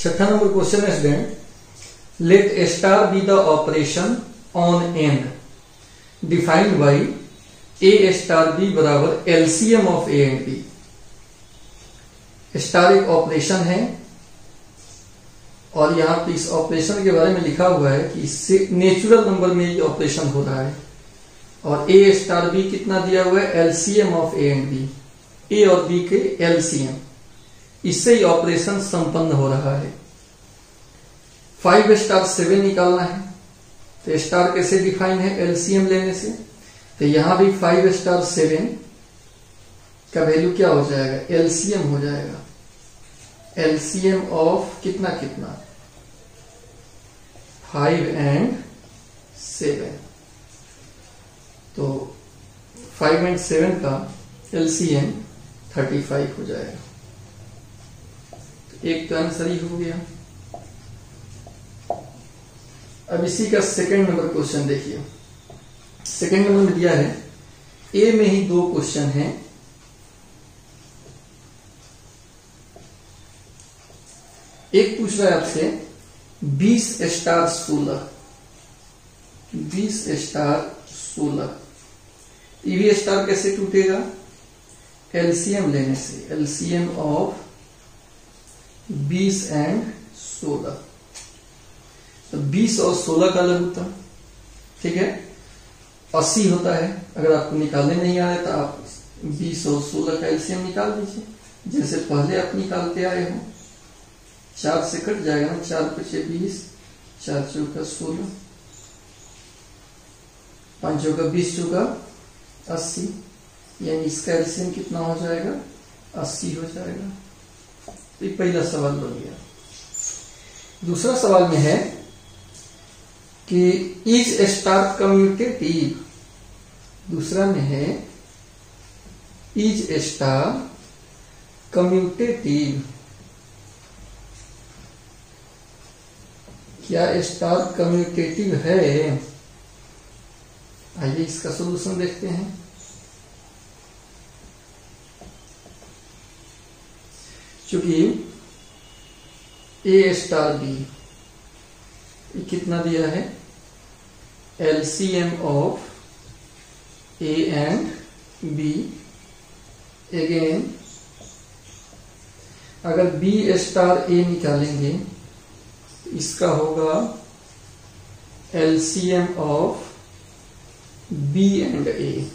छठा number question है student, let A star B the operation on N defined by A star B बराबर LCM of A and B. Star एक operation है और यहां पे इस ऑपरेशन के बारे में लिखा हुआ है कि इससे नेचुरल नंबर में ये ऑपरेशन हो रहा है और ए स्टार बी कितना दिया हुआ है, LCM of A and B, A और बी के एलसीएम, इससे ही ऑपरेशन संपन्न हो रहा है। 5 स्टार 7 निकालना है तो स्टार कैसे डिफाइन है, एलसीएम लेने से। तो यहां भी 5 स्टार 7 का वैल्यू क्या हो जाएगा, एलसीएम हो जाएगा। एलसीएम ऑफ कितना कितना 5 एंड 7, तो 5 एंड 7 का एलसीएम 35 हो जाएगा। तो एक तो आंसर ही हो गया। अब इसी का सेकंड नंबर क्वेश्चन देखिए। सेकंड नंबर में दिया है, ए में ही 2 क्वेश्चन हैं। एक पूछ रहा है आपसे 20 स्टार 16, 20 स्टार 16, ईवी स्टार कैसे टूटेगा, एलसीएम लेने से। एलसीएम ऑफ 20 एंड 16, तो 20 और 16 का लघुत्तम, ठीक है, 80 होता है। अगर आपको निकालने नहीं आ रहा तो आप 20 और 16 का एलसीएम निकाल दीजिए, जैसे पहले आप निकालते आए हो। 4 से कट जाएगा ना, 4 × 20, 4 × 16, 5 × 20 × 80, यानी इसका एलसीएम कितना हो जाएगा, 80 हो जाएगा। तो ये पहला सवाल बन गया। दूसरा सवाल में है कि इज स्टार कम्यूटेटिव। दूसरा में है इज स्टार कम्यूटेटिव, क्या स्टार कम्यूटेटिव है। आइए इसका सॉल्यूशन देखते हैं। चूंकि ए स्टार बी कितना दिया है, LCM of A and B. Again अगर बी स्टार ए निकालेंगे तो इसका होगा LCM of B and A.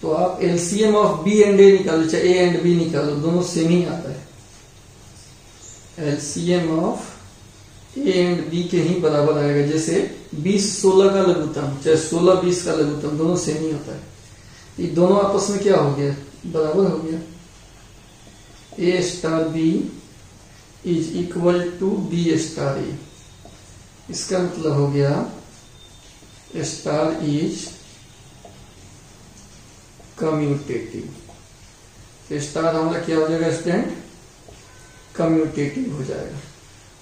तो आप LCM of B and A निकालो, चाहे ए एंड बी निकालो, दोनों सेम ही आता है। LCM of A and B के ही बराबर आएगा। जैसे 20-16 का लघुत्तम, चाहे 16-20 का लघुत्तम, दोनों सेम ही होता है। ये दोनों आपस में क्या हो गया, बराबर हो गया। A star B is equal to B star A. इसका मतलब हो गया स्टार इज कम्यूटेटिव। स्टार हमारा क्या हो जाएगा स्टूडेंट, कम्यूटेटिव हो जाएगा।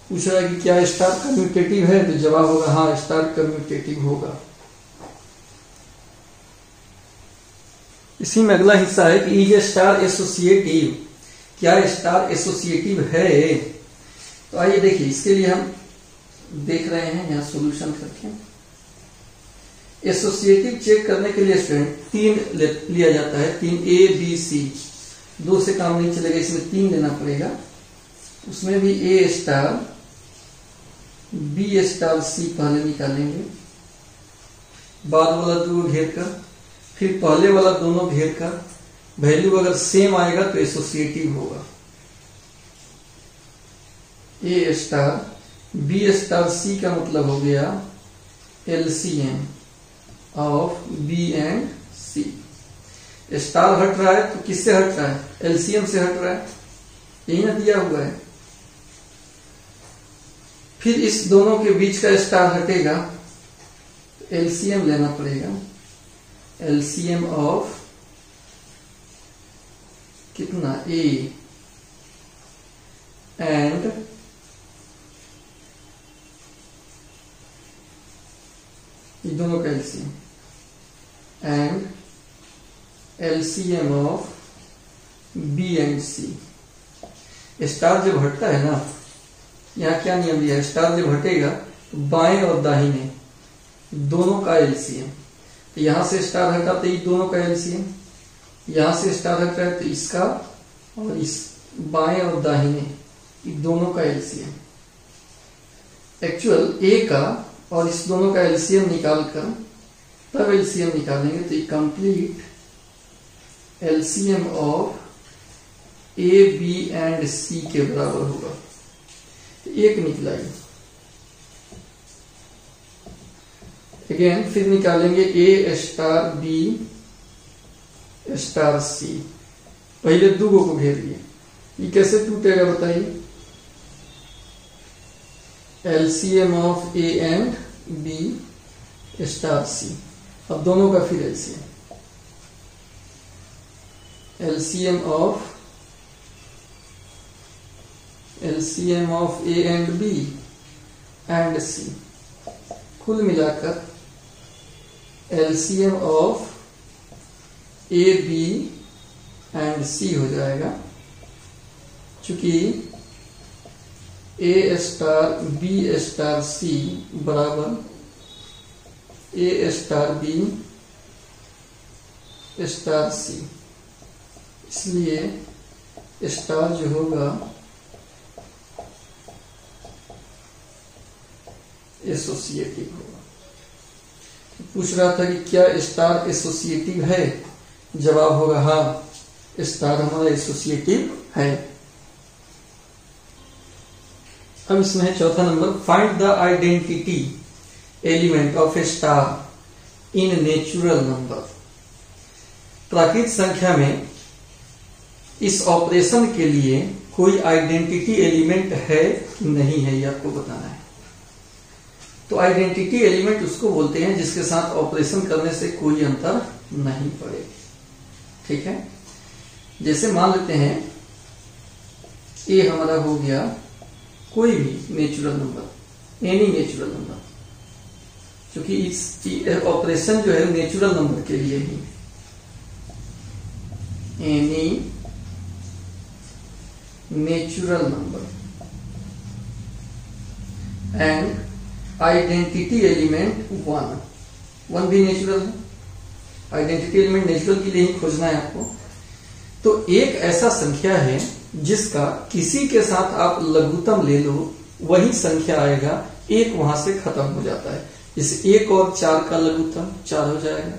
पूछ रहा है कि क्या स्टार कम्यूटेटिव है, तो जवाब होगा हाँ, स्टार कम्यूटेटिव होगा। इसी में अगला हिस्सा है कि इज स्टार एसोसिएटिव, क्या स्टार एसोसिएटिव है। तो आइए देखिए, इसके लिए हम देख रहे हैं यहां सॉल्यूशन करके। एसोसिएटिव चेक करने के लिए स्टूडेंट 3 लिया जाता है, 3 ए बी सी, 2 से काम नहीं चलेगा, इसमें 3 लेना पड़ेगा। उसमें भी ए स्टार बी स्टार सी पहले निकालेंगे, बाद वाला 2 घेर कर, फिर पहले वाला दोनों घेर कर, वैल्यू अगर सेम आएगा तो एसोसिएटिव होगा। A star B star C का मतलब हो गया LCM of B and C. Star हट रहा है तो किससे हट रहा है, एलसीएम से हट रहा है, यही ना दिया हुआ है। फिर इस दोनों के बीच का स्टार हटेगा तो एलसीएम लेना पड़ेगा। एलसीएम ऑफ कितना, ए एंड ये दोनों का LCM and LCM of B and C. Star जब हटता है ना यहाँ क्या नियम दिया है, स्टार जब हटेगा तो बाएं और दाहिने दोनों का एलसीएम, तो यहां से स्टार हटा तो ये दोनों का एलसीएम, यहां से स्टार हट रहा है तो इसका और इस बाएं और दाहिने ये दोनों का एलसीएम। एक्चुअल ए का और इस दोनों का एलसीएम निकालकर तब एलसीएम निकालेंगे तो ये complete LCM of A B and C के बराबर होगा। तो एक निकला ये। अगेन फिर निकालेंगे a star B star c, पहले दो को घेर लिए, ये कैसे टूटेगा बताइए, LCM of A and B star c. अब दोनों का फिर LCM, LCM of A and b and c, कुल मिलाकर LCM of A B and c हो जाएगा। चूंकि a star B star c बराबर a star B star c, इसलिए स्टार जो होगा एसोसिएटिव होगा। तो पूछ रहा था कि क्या स्टार एसोसिएटिव है, जवाब होगा हाँ, स्टार हमारा एसोसिएटिव है। अब इसमें है चौथा number, find the identity element of A star in natural number. प्राकृतिक संख्या में इस ऑपरेशन के लिए कोई आइडेंटिटी एलिमेंट है कि नहीं है, ये आपको बताना है। तो आइडेंटिटी एलिमेंट उसको बोलते हैं जिसके साथ ऑपरेशन करने से कोई अंतर नहीं पड़े। ठीक है, जैसे मान लेते हैं ए हमारा हो गया कोई भी natural number, any natural number, क्योंकि इस ऑपरेशन जो है नेचुरल नंबर के लिए ही, any natural number and identity element one भी नेचुरल है। आइडेंटिटी एलिमेंट नेचुरल के लिए ही खोजना है आपको। तो एक ऐसा संख्या है जिसका किसी के साथ आप लघुत्तम ले लो वही संख्या आएगा, एक वहां से खत्म हो जाता है। जैसे 1 और 4 का लघुत्तम 4 हो जाएगा,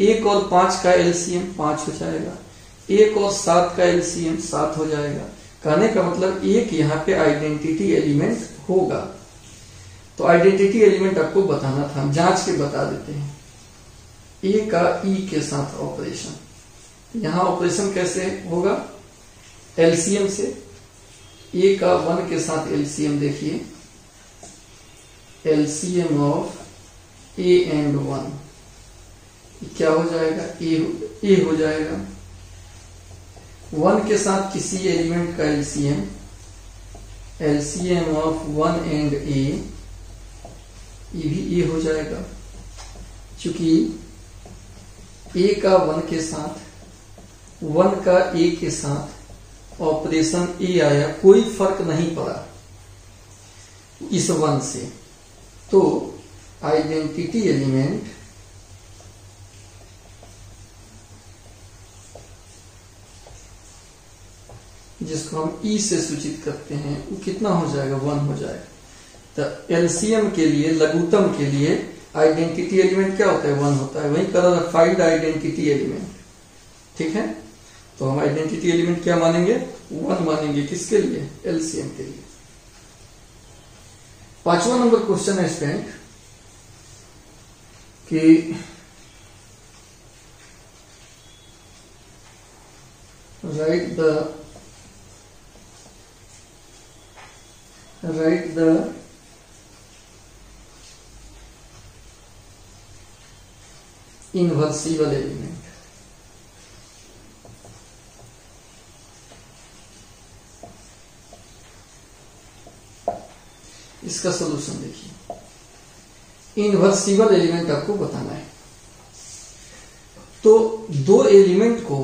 1 और 5 का एलसीएम 5 हो जाएगा, 1 और 7 का एलसीएम 7 हो जाएगा। कहने का मतलब एक यहाँ पे आइडेंटिटी एलिमेंट होगा। तो आइडेंटिटी एलिमेंट आपको बताना था, हम जांच के बता देते हैं। ए का ई के साथ ऑपरेशन, यहां ऑपरेशन कैसे होगा, एलसीएम से। ए का 1 के साथ एलसीएम देखिए, एलसीएम ऑफ ए एंड 1 क्या हो जाएगा, ए हो जाएगा। 1 के साथ किसी एलिमेंट का एलसीएम, एलसीएम ऑफ 1 एंड ए, ये भी ए हो जाएगा। चूंकि ए का 1 के साथ, 1 का ए के साथ ऑपरेशन ए आया, कोई फर्क नहीं पड़ा इस 1 से। तो आइडेंटिटी एलिमेंट जिसको हम ई से सूचित करते हैं वो कितना हो जाएगा, 1 हो जाएगा। तो एलसीएम के लिए, लघुत्तम के लिए आइडेंटिटी एलिमेंट क्या होता है, 1 होता है। वही कलर फाइंड आइडेंटिटी एलिमेंट। ठीक है, तो हम आइडेंटिटी एलिमेंट क्या मानेंगे, 1 मानेंगे। किसके लिए, एलसीएम के लिए। 5वां नंबर क्वेश्चन है स्टूडेंट कि write the inversible element। इसका सॉल्यूशन देखिए। इनवर्सिबल एलिमेंट आपको बताना है। तो दो एलिमेंट को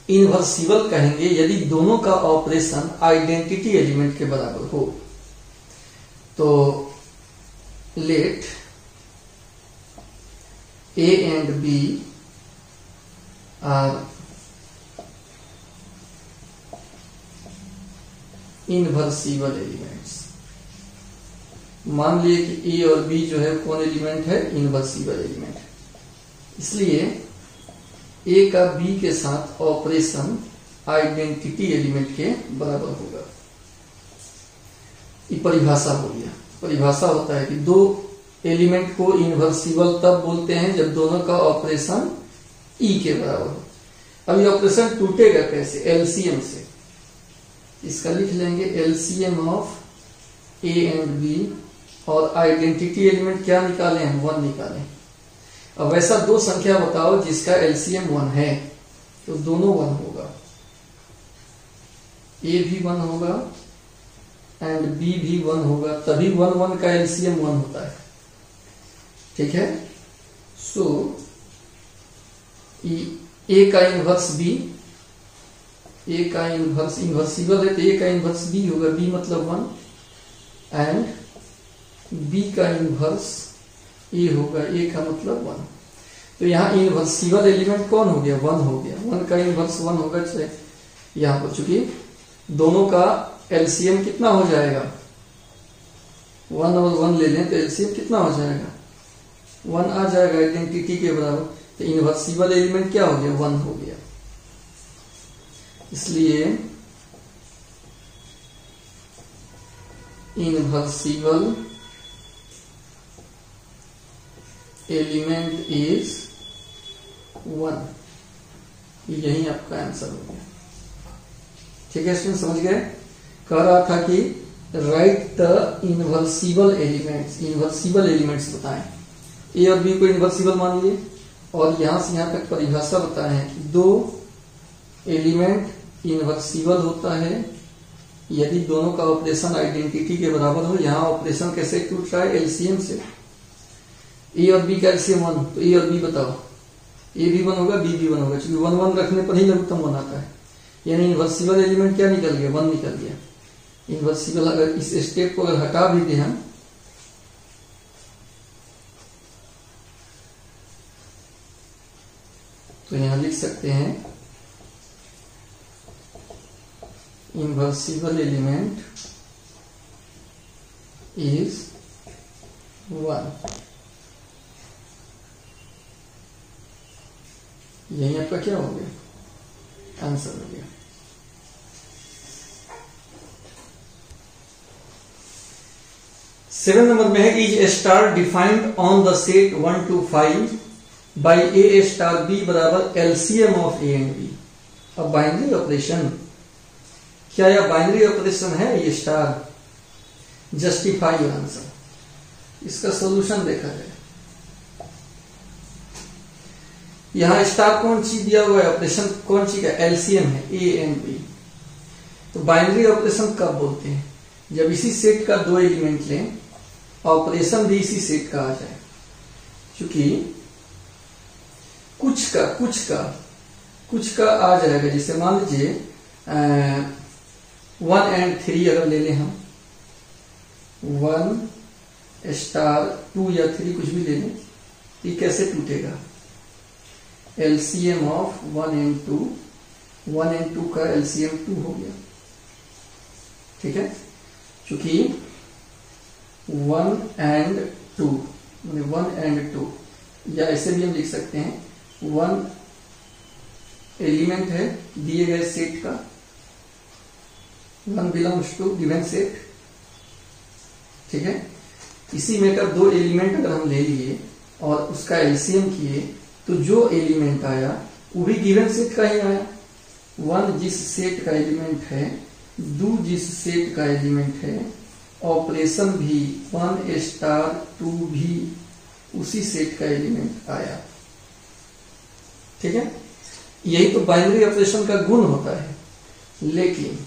इनवर्सिबल कहेंगे यदि दोनों का ऑपरेशन आइडेंटिटी एलिमेंट के बराबर हो। तो let A and B are invertible elements. मान लिए कि A और B जो है कौन एलिमेंट है, इनवर्सिबल एलिमेंट। इसलिए A का B के साथ ऑपरेशन आइडेंटिटी एलिमेंट के बराबर होगा। ये परिभाषा हो गया। परिभाषा होता है कि दो एलिमेंट को इनवर्सिबल तब बोलते हैं जब दोनों का ऑपरेशन E के बराबर हो। अब ये ऑपरेशन टूटेगा कैसे, एलसीएम से। इसका लिख लेंगे LCM of A and B, और आइडेंटिटी एलिमेंट क्या निकालें हम, 1 निकालें। अब ऐसा दो संख्या बताओ जिसका एलसीएम 1 है, तो दोनों 1 होगा, A भी 1 होगा एंड B भी 1 होगा, तभी 1 1 का एलसीएम 1 होता है। ठीक है। सो A का इनवर्स B, A का इनवर्स इनवर्सिबल है तो A का इनवर्स B होगा, B मतलब 1, एंड B का इनवर्स A होगा, A का मतलब 1। तो यहाँ इनवर्सिबल एलिमेंट कौन हो गया, 1 हो गया। 1 का इनवर्स 1 होगा। चले यहाँ पर चूंकि दोनों का एलसीएम कितना हो जाएगा, 1 और 1 ले लें तो एलसीएम कितना हो जाएगा, 1 आ जाएगा आइडेंटिटी के बराबर। तो इनवर्सिबल एलिमेंट क्या हो गया, 1 हो गया। इसलिए इनवर्सिबल एलिमेंट इज 1। यही आपका आंसर हो गया। ठीक है स्टूडेंट, समझ गए। कह रहा था कि राइट द इनवर्सिबल एलिमेंट्स, इनवर्सिबल एलिमेंट्स बताएं। ए और बी को इनवर्सिबल मान लिए, और यहां से यहां तक परिभाषा बताए हैं कि दो एलिमेंट इनवर्सिबल होता है यदि दोनों का ऑपरेशन आइडेंटिटी के बराबर हो। यहां ऑपरेशन कैसे टूट रहा है, एलसीएम से। ए और बी का एलसीएम 1, तो ए और बी बताओ, ए भी 1 होगा, बी भी 1 होगा, क्योंकि 1 1 रखने पर ही लघुत्तम 1 आता है। यानी इनवर्सिबल एलिमेंट क्या निकल गया, 1 निकल गया। इनवर्सिबल अगर इस स्टेप को अगर हटा भी दें हम, तो यहां लिख सकते हैं इनवर्सिबल एलिमेंट इज 1। यही आपका क्या हो गया, आंसर हो गया। सेवन नंबर में है is a star defined on the set 1 to 5 by A star B बराबर LCM of A and b. अब बाइनरी ऑपरेशन, क्या यह बाइनरी ऑपरेशन है ये स्टार, जस्टिफाई योर आंसर। इसका सॉल्यूशन देखा जाए। यहां स्टार कौन सी दिया हुआ है, ऑपरेशन कौन सी का, एलसीएम है, ए एंड बी। तो बाइनरी ऑपरेशन कब बोलते हैं, जब इसी सेट का दो एलिमेंट लें, ऑपरेशन भी इसी सेट का आ जाए। क्योंकि कुछ का आ जाएगा। जैसे मान लीजिए 1 and 3 अगर ले लें हम, 1 स्टार 2 या 3 कुछ भी ले लें, ये कैसे टूटेगा, एलसीएम ऑफ 1 and 2, 1 and 2 का एलसीएम 2 हो गया। ठीक है, क्योंकि 1 and 2 मैंने 1 and 2, या ऐसे भी हम लिख सकते हैं 1 एलिमेंट है दिए गए सेट का, 1 बिलोंग्स टू गिवन सेट। ठीक है, इसी में का दो एलिमेंट अगर हम ले लिए और उसका एलसीएम किए, तो जो एलिमेंट आया वो भी गिवन सेट का ही आया। 1 जिस सेट का एलिमेंट है, 2 जिस सेट का एलिमेंट है, ऑपरेशन भी 1 स्टार 2 भी उसी सेट का एलिमेंट आया। ठीक है, यही तो बाइनरी ऑपरेशन का गुण होता है। लेकिन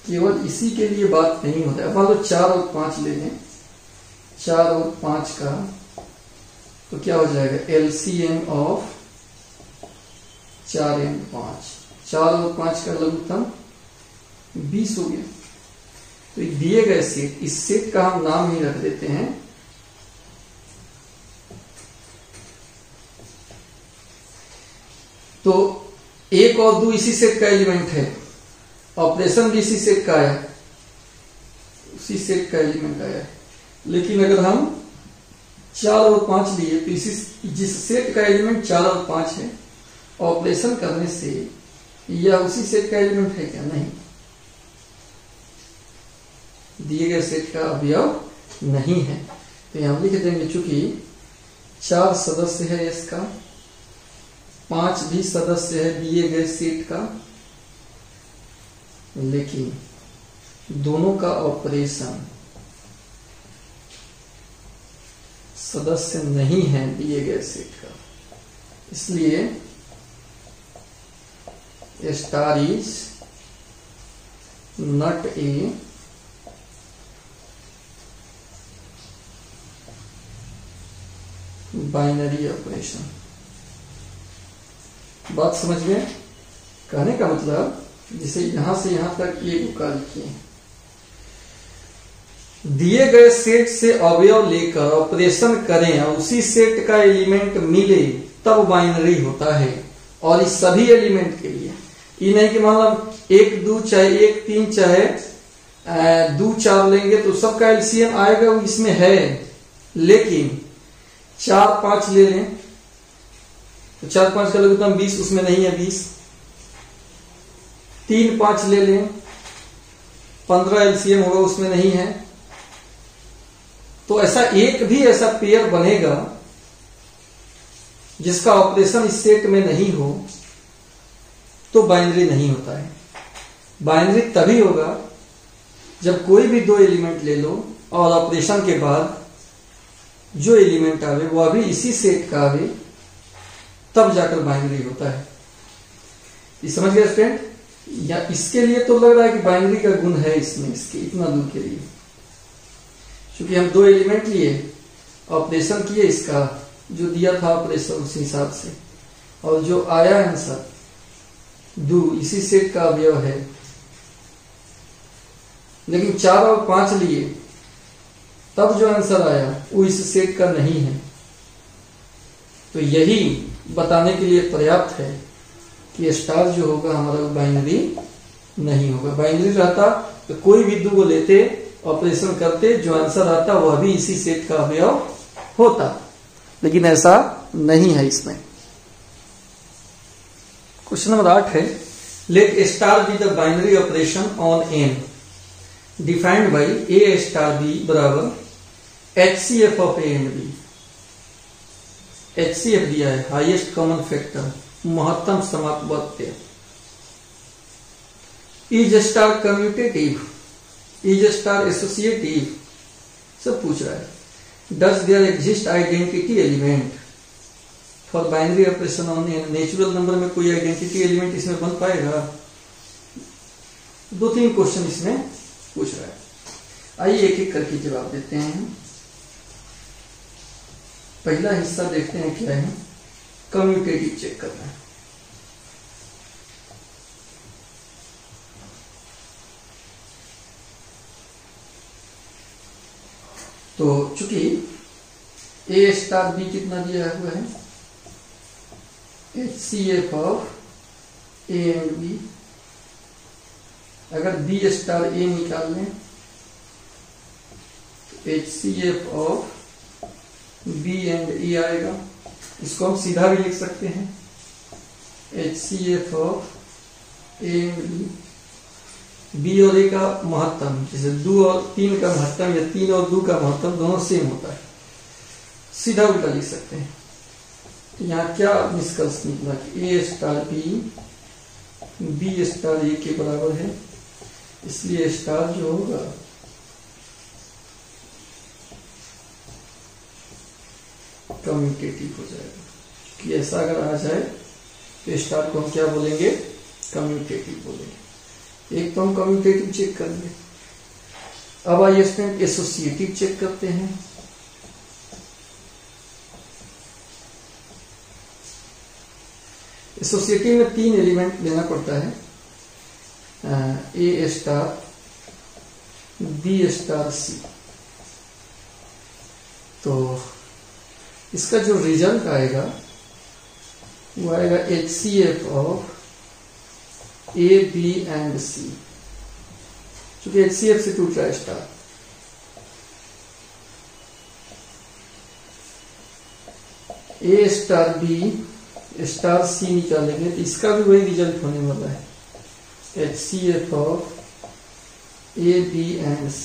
केवल इसी के लिए बात नहीं होता है। मान लो 4 और 5 ले लें, 4 और 5 का तो क्या हो जाएगा, एलसीएम ऑफ 4 and 5, 4 और 5 का लघुत्तम 20 हो गया। तो दिए गए सेट, इस सेट का हम नाम ही रख देते हैं तो 1 और 2 इसी सेट का एलिमेंट है, ऑपरेशन भी इसी सेट का आया, उसी सेट का एलिमेंट आया है। लेकिन अगर हम 4 और 5 लिए तो इसी जिस सेट का एलिमेंट 4 और 5 है, ऑपरेशन करने से यह उसी सेट का एलिमेंट है क्या? नहीं, दिए गए सेट का अवयव नहीं है। तो यहां लिख देंगे चूंकि 4 सदस्य है इसका, 5 भी सदस्य है दिए गए सेट का, लेकिन दोनों का ऑपरेशन सदस्य नहीं है दिए गए सेट का, इसलिए star is not a binary operation. बात समझ गए? कहने का मतलब जिसे यहां से यहां तक ये उका लिखिए, दिए गए सेट से अवयव लेकर ऑपरेशन करें और उसी सेट का एलिमेंट मिले तब बाइनरी होता है। और इस सभी एलिमेंट के लिए ये नहीं कि मान लो 1 2 चाहे 1 3 चाहे 2 4 लेंगे तो सबका एलसीएम आएगा, वो इसमें है। लेकिन 4 5 ले लें तो 4 5 का लघुत्तम 20 उसमें नहीं है 20। 3 5 ले लें 15 एलसीएम होगा, उसमें नहीं है। तो ऐसा एक भी ऐसा पेयर बनेगा जिसका ऑपरेशन इस सेट में नहीं हो तो बाइनरी नहीं होता है। बाइनरी तभी होगा जब कोई भी 2 एलिमेंट ले लो और ऑपरेशन के बाद जो एलिमेंट आवे वो अभी इसी सेट का आवे, तब जाकर बाइनरी होता है। ये समझ गए स्टूडेंट? या इसके लिए तो लग रहा है कि बाइनरी का गुण है इसमें, इसके इतना दूर के लिए, क्योंकि हम 2 एलिमेंट लिए, ऑपरेशन किए इसका, जो दिया था ऑपरेशन उस हिसाब से, और जो आया आंसर 2 इसी सेट का अवयव है। लेकिन 4 और 5 लिए तब जो आंसर आया वो इस सेट का नहीं है। तो यही बताने के लिए पर्याप्त है कि स्टार जो होगा हमारा बाइनरी नहीं होगा। बाइनरी रहता तो कोई भी 2 को लेते, ऑपरेशन करते, जो आंसर आता वह भी इसी सेट का अवयव होता, लेकिन ऐसा नहीं है इसमें। क्वेश्चन नंबर 8 है, let A star B the binary operation on N defined by A star B बराबर HCF of A and b. HCF दिया है, हाईएस्ट कॉमन फैक्टर, महत्तम समापवर्त्य। Is star commutative, is star associative, सब पूछ रहा है। Does there exist identity element for binary operation on N. Natural number में कोई आइडेंटिटी एलिमेंट इसमें बन पाएगा? 2-3 क्वेश्चन इसमें पूछ रहा है। आइए एक एक करके जवाब देते हैं। पहला हिस्सा देखते हैं क्या है, कम्यूटेटिव चेक करना है। तो चूंकि ए स्टार बी कितना दिया हुआ है, HCF of A and B. अगर बी स्टार ए निकाल लें तो HCF of B and A आएगा। इसको हम सीधा भी लिख सकते हैं, HCF of A and B. B और ए का महत्तम, जैसे 2 और 3 का महत्तम या 3 और 2 का महत्तम दोनों सेम होता है, सीधा उल्टा लिख सकते हैं। तो यहाँ क्या निष्कर्ष निकला कि ए स्टार बी स्टार ए के बराबर है, इसलिए स्टार जो होगा कम्यूटेटिव हो जाएगा। कि ऐसा अगर आ जाए तो स्टार को हम क्या बोलेंगे, कम्यूटेटिव बोलेंगे। एक तो हम कम्यूटेटिव चेक कर लिए। अब आइए स्टूडेंट एसोसिएटिव चेक करते हैं। एसोसिएटिव में 3 एलिमेंट लेना पड़ता है, ए स्टार बी स्टार सी। तो इसका जो रिजल्ट आएगा वो आएगा HCF of A, B and C। चूंकि HCF से टूट रहा है star, A star B star C निकालेंगे तो इसका भी वही रिजल्ट होने वाला है, HCF of A, B and C।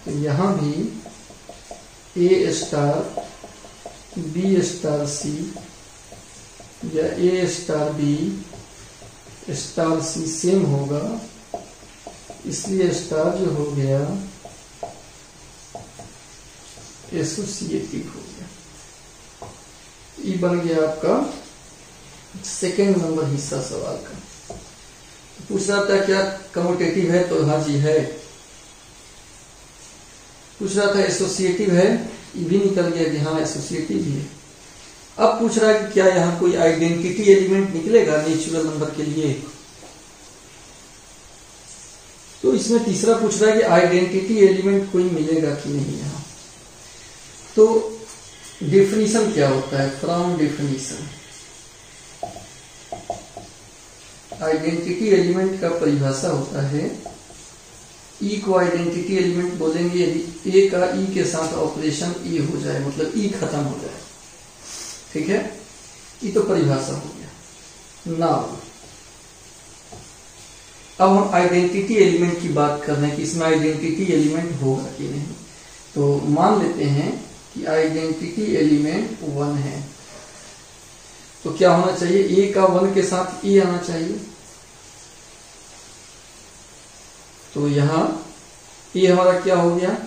तो यहां भी A star B star C या A star B star C same होगा, इसलिए स्टार जो हो गया एसोसिएटिव हो गया। ये बन गया आपका सेकेंड नंबर हिस्सा सवाल का। पूछ रहा था क्या कम्यूटेटिव है, तो हाँ जी है। पूछ रहा था एसोसिएटिव है, ये भी निकल गया कि हाँ एसोसिएटिव ही है। अब पूछ रहा है कि क्या यहाँ कोई आइडेंटिटी एलिमेंट निकलेगा नेचुरल नंबर के लिए। तो इसमें तीसरा पूछ रहा है कि आइडेंटिटी एलिमेंट कोई मिलेगा कि नहीं यहाँ। तो डेफिनेशन क्या होता है, फ्रॉम डेफिनेशन आइडेंटिटी एलिमेंट का परिभाषा होता है, ई को आइडेंटिटी एलिमेंट बोलेंगे यदि ए का ई के साथ ऑपरेशन ई हो जाए, मतलब ई खत्म हो जाए। ठीक है, ये तो परिभाषा हो गया। नाउ अब हम आइडेंटिटी एलिमेंट की बात कर रहे हैं कि इसमें आइडेंटिटी एलिमेंट होगा कि नहीं। तो मान लेते हैं कि आइडेंटिटी एलिमेंट 1 है, तो क्या होना चाहिए, ए का 1 के साथ ई आना चाहिए। तो यहां ये हमारा क्या हो गया,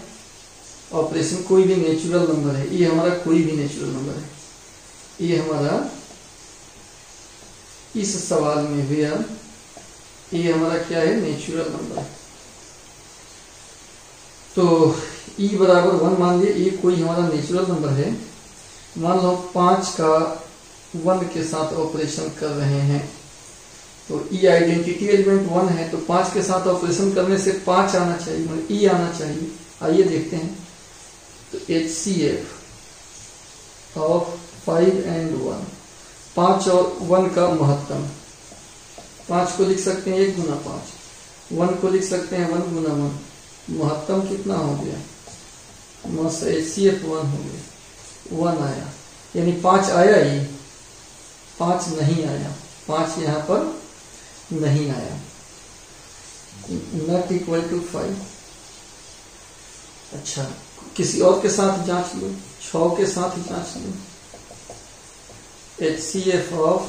ऑपरेशन कोई भी नेचुरल नंबर है, ये हमारा कोई भी नेचुरल नंबर है, ये हमारा इस सवाल में भी ये हमारा क्या है, नेचुरल नंबर है। तो ई बराबर 1 मान लिया, ये कोई हमारा नेचुरल नंबर है। मान लो 5 का 1 के साथ ऑपरेशन कर रहे हैं, तो ई आइडेंटिटी एलिमेंट 1 है, तो 5 के साथ ऑपरेशन करने से 5 आना चाहिए, मतलब ई आना चाहिए। आइए देखते हैं। तो HCF ऑफ 5 एंड 1, 5 और 1 का महत्तम, 5 को लिख सकते हैं 1 गुना 5, 1 को लिख सकते हैं 1 गुना 1, महत्तम कितना हो गया, HCF 1 हो गया, 1 आया, यानी 5 आया ही, 5 नहीं आया, 5 यहां पर नहीं आया, नॉट इक्वल टू 5। अच्छा, किसी और के साथ जांच लो, 6 के साथ जांच लो। HCF ऑफ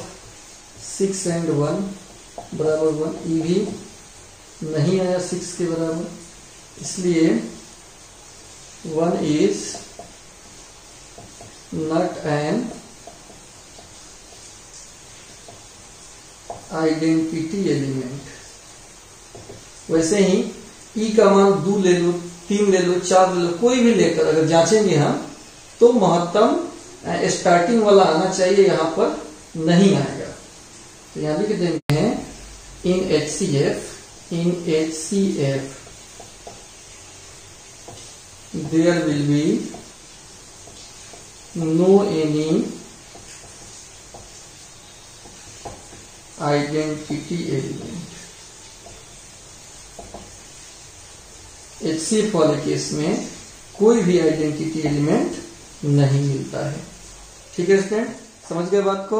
6 एंड 1 बराबर 1, ये भी नहीं आया 6 के बराबर, इसलिए 1 is not an identity element. वैसे ही ई का मान 2 ले लो, 3 ले लो, 4 ले लो, कोई भी लेकर अगर जांचेंगे हम तो महत्तम स्टार्टिंग वाला आना चाहिए, यहां पर नहीं आएगा। तो यहां लिख देंगे हैं इन HCF there will be no any identity element। HCF वाले केस में कोई भी आइडेंटिटी एलिमेंट नहीं मिलता है। ठीक है स्टूडेंट, समझ गए बात को।